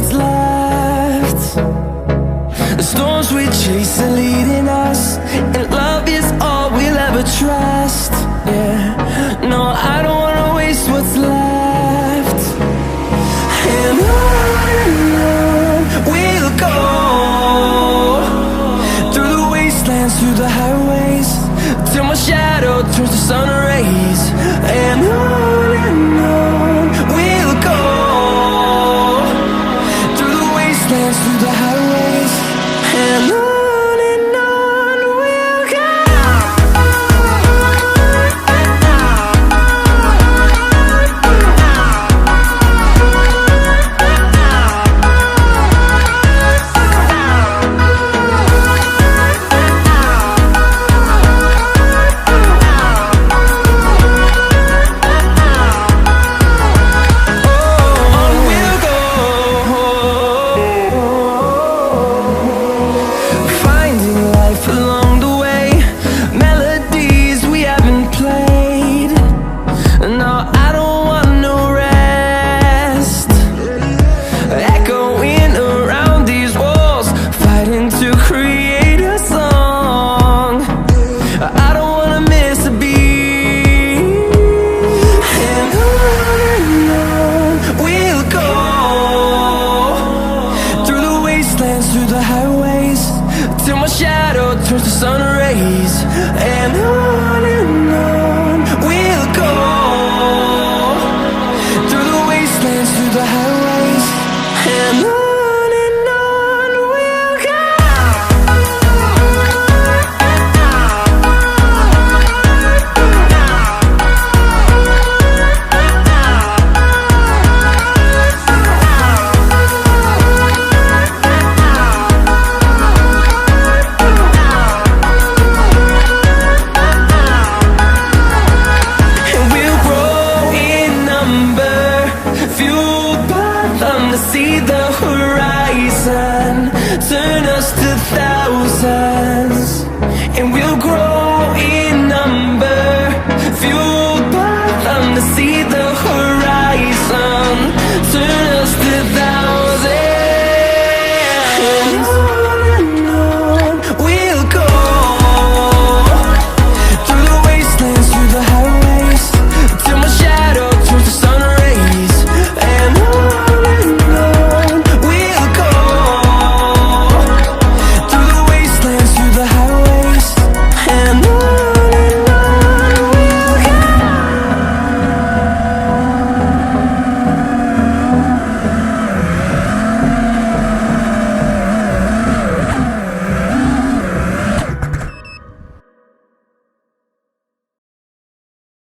what's left. The storms we chase are leading us, and love is all we'll ever trust. Yeah, no, I don't wanna waste what's left. And on we'll go, through the wastelands, through the highways, till my shadow turns to sun rays. And on we'll go, through the wastelands, through the highways, and on we'll go. Through the highways, till my shadow turns to sun rays. And